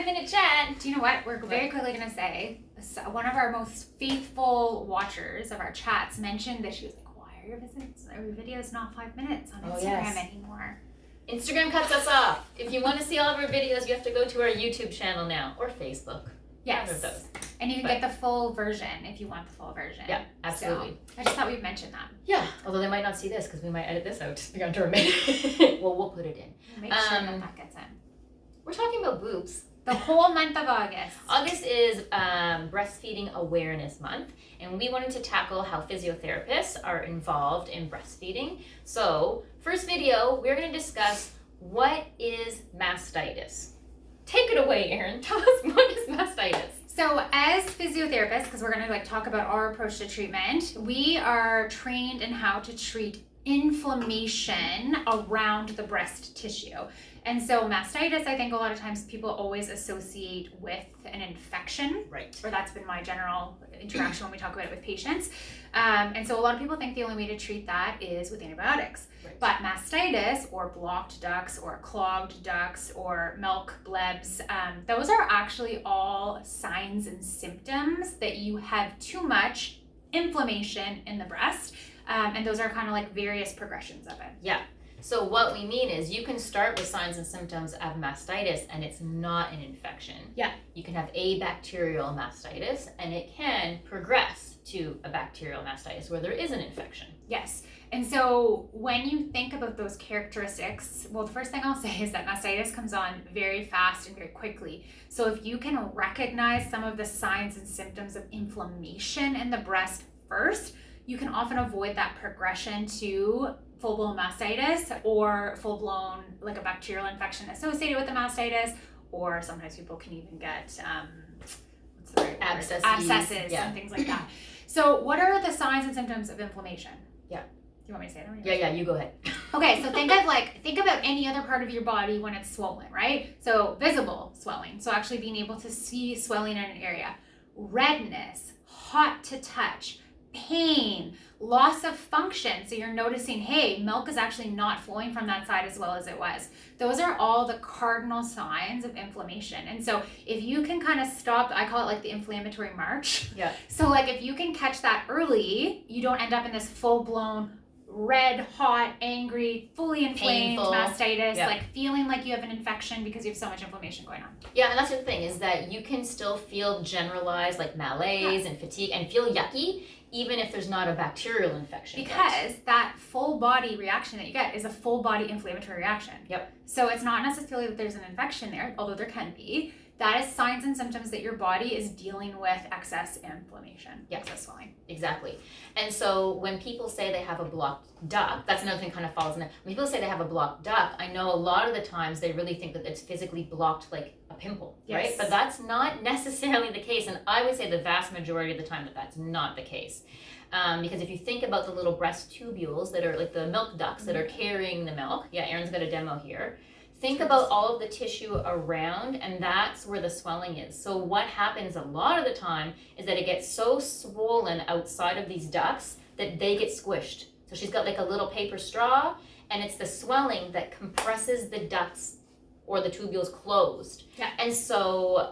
5-minute chat. Do you know what? We're very quickly going to say, one of our most faithful watchers of our chats mentioned that she was like, why are your videos not 5 minutes on Instagram anymore? Instagram cuts us off. If you want to see all of our videos, you have to go to our YouTube channel now, or Facebook. Yes. One of those. And you can get the full version if you want the full version. Yeah, absolutely. So I just thought we'd mention that. Yeah, although they might not see this because we might edit this out under a minute. Well, we'll put it in. Make sure that gets in. We're talking about boobs. The whole month of August. August is Breastfeeding Awareness Month, and we wanted to tackle how physiotherapists are involved in breastfeeding. So, first video, we're going to discuss what is mastitis. Take it away, Eryn. Tell us, what is mastitis? So as physiotherapists, because we're going to talk about our approach to treatment, we are trained in how to treat inflammation around the breast tissue. And so mastitis, I think a lot of times people always associate with an infection. Right. Or that's been my general interaction when we talk about it with patients. And so a lot of people think the only way to treat that is with antibiotics. Right. But mastitis, or blocked ducts, or clogged ducts, or milk blebs, those are actually all signs and symptoms that you have too much inflammation in the breast. And those are kind of like various progressions of it. Yeah. So what we mean is you can start with signs and symptoms of mastitis and it's not an infection. Yeah. You can have a bacterial mastitis and it can progress to a bacterial mastitis where there is an infection. Yes. And so when you think about those characteristics, well, the first thing I'll say is that mastitis comes on very fast and very quickly. So if you can recognize some of the signs and symptoms of inflammation in the breast first, you can often avoid that progression to full-blown mastitis or full-blown like a bacterial infection associated with the mastitis, or sometimes people can even get what's the right word? Abscesses and things like that. So what are the signs and symptoms of inflammation? Yeah. Do you want me to say it? Yeah, you go ahead. Okay, so think about any other part of your body when it's swollen, right? So visible swelling, so actually being able to see swelling in an area, redness, hot to touch, pain, loss of function. So you're noticing, hey, milk is actually not flowing from that side as well as it was. Those are all the cardinal signs of inflammation. And so if you can kind of stop, I call it like the inflammatory march. Yeah. So like if you can catch that early, you don't end up in this full-blown red, hot, angry, fully inflamed painful mastitis, like feeling like you have an infection because you have so much inflammation going on. Yeah, and that's the thing is that you can still feel generalized like malaise and fatigue and feel yucky even if there's not a bacterial infection. Because that full body reaction that you get is a full body inflammatory reaction. Yep. So it's not necessarily that there's an infection there, although there can be. That is signs and symptoms that your body is dealing with excess inflammation, excess swelling. Exactly. And so when people say they have a blocked duct, that's another thing kind of falls in there. When people say they have a blocked duct, I know a lot of the times they really think that it's physically blocked like a pimple, right? But that's not necessarily the case. And I would say the vast majority of the time that that's not the case. Because if you think about the little breast tubules that are like the milk ducts that are carrying the milk, Eryn's got a demo here. Think about all of the tissue around, and that's where the swelling is. So what happens a lot of the time is that it gets so swollen outside of these ducts that they get squished. So she's got like a little paper straw, and it's the swelling that compresses the ducts or the tubules closed. Yeah. And so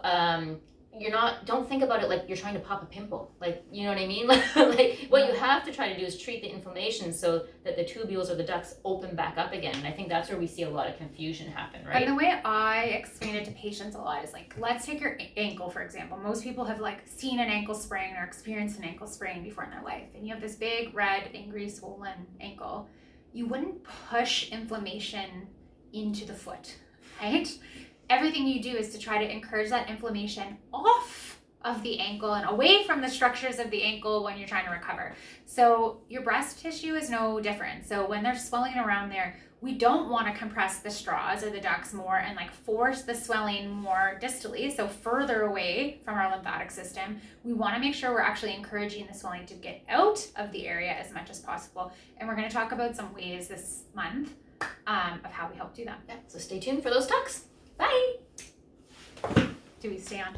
don't think about it like you're trying to pop a pimple. Like, you know what I mean? Like what you have to try to do is treat the inflammation so that the tubules or the ducts open back up again. And I think that's where we see a lot of confusion happen, right? And the way I explain it to patients a lot is like, let's take your ankle, for example. Most people have like seen an ankle sprain or experienced an ankle sprain before in their life. And you have this big, red, angry, swollen ankle. You wouldn't push inflammation into the foot, right? Everything you do is to try to encourage that inflammation off of the ankle and away from the structures of the ankle when you're trying to recover. So your breast tissue is no different. So when they're swelling around there, we don't want to compress the straws or the ducts more and like force the swelling more distally, so further away from our lymphatic system. We want to make sure we're actually encouraging the swelling to get out of the area as much as possible. And we're going to talk about some ways this month of how we help do that. Yeah, so stay tuned for those talks. Bye. Do we stay on